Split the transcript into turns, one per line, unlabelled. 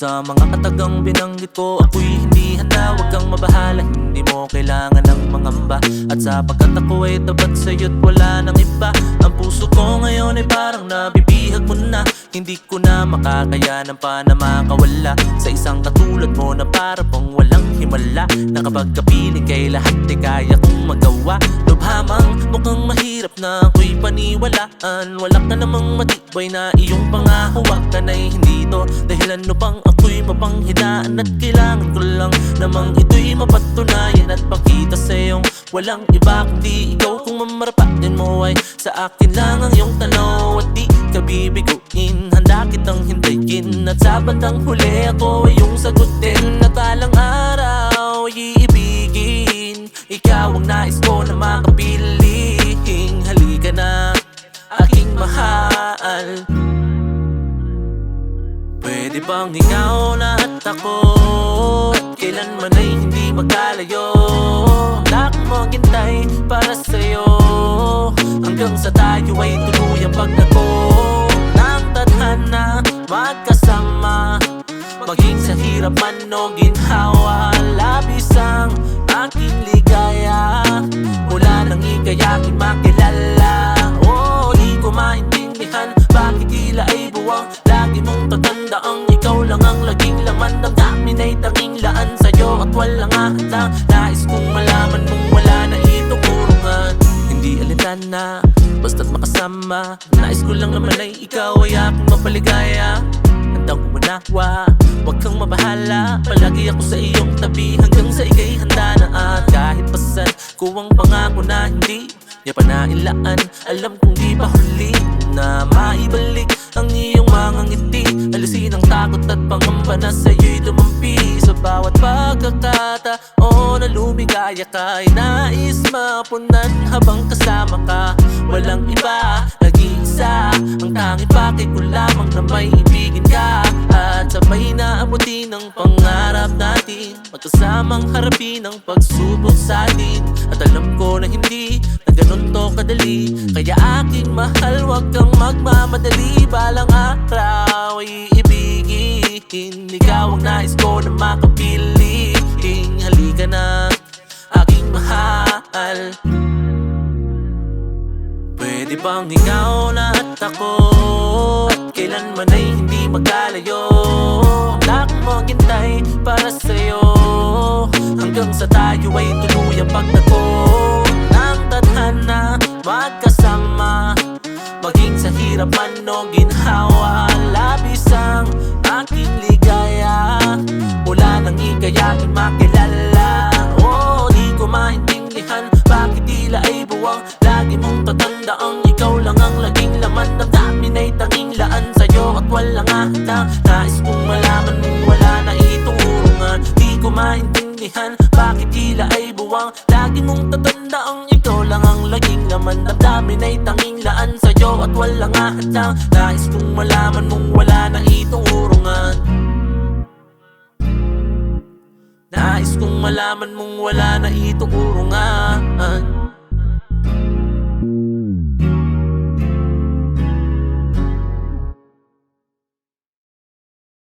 Sa mga katagang binanggit ko, ako'y hindi handa. Huwag kang mabahala, hindi mo kailangan ng mangamba. At sapagkat ako ay tapat sa'yo't wala nang iba, ang puso ko ngayon ay parang nabibihag mo na. Hindi ko na makakayanan pa na makawala sa isang katulad mo na para pang walang himala. Na kapag kapiling kay lahat ay kaya kong magawa. Lubhamang mukhang mahirap na ako'y paniwalaan. Wala ka namang matibay na iyong pangahawakan ay hindi to dahilan upang ako'y mapanghinaan. At kailangan ko lang namang ito'y mapatunayan at pakita sa iyong walang iba kundi ikaw. Kung mamarapatin mo ay sa akin lang ang iyong tanaw at di ka bibiguin. Handa kitang hintayin at sa bandang huli ako ay iyong sagutin. At alang araw ay iibigin, ikaw ang nais ko na makapiling. Halika na aking mahal, pwede bang ikaw na at ako at kailanman ay hindi magkalayo. Handa akong maghintay para sa'yo hanggang sa tayo ay tuluyang pagdako ng tadhana, magkasama maging sa hirap man o ginhawa. Labis ang aking ligaya mula nang ika'y aking makilala. Oh, di ko maintindihan bakit tila ay buwang lagi mong tatandaang ikaw lang ang laging laman ng dami na'y tanging laan sa'yo at walang ahantang. Nais kong malaman mong wala na itong kurungan, hindi alintana basta't makasama. Nais ko lang naman ay ikaw ay aking mapaligaya. Handang umanawa, huwag kang mabahala, palagi ako sa iyong tabi hanggang sa ika'y handa na. At kahit pasan ko ang pangako na hindi niya pa nailaan, alam kong di pa huli na maibalik ang iyong mga ngiti. Alisin ang takot at pangamba na sa'yo'y lumampi. Sa bawat pagkakataon na lumigaya ka ay nais mapunan habang kasama ka. Walang iba, nag-iisa, ang tanging pakay ko lamang na may ibigin ka. At sabay na abutin ang pangarap natin, magkasamang harapin ang pagsubok sa atin. At alam ko na hindi na ganun to kadali, kaya aking mahal huwag kang magmamadali. Balang araw ay ibigin, ikaw ang nais ko na makapiling. Halika na aking mahal, pwede bang ikaw na at ako at kailanman ay hindi magkalayo. Handa akong maghintay para sa'yo hanggang sa tayo ay tuluyang pagdako ng tadhana, magkasama maging sa hirap man o ginhawa. Labis ang aking ligaya mula nang ika'y aking makilala. Oh, di ko maintindihan bakit tila ay buwang lagi mong tatandaang ikaw lang ang laging laman ng dami na'y tanging laan sa'yo at walang ahantang. Nais kong malaman mong wala na itong urungan, di ko maintindihan bakit tila ay buwang lagi mong tatandaang ikaw lang ang laging laman ng dami na'y tanging laan sa'yo at walang ahantang. Nais kong malaman mong wala na itong urungan, nais kong malaman mong wala na itong urungan.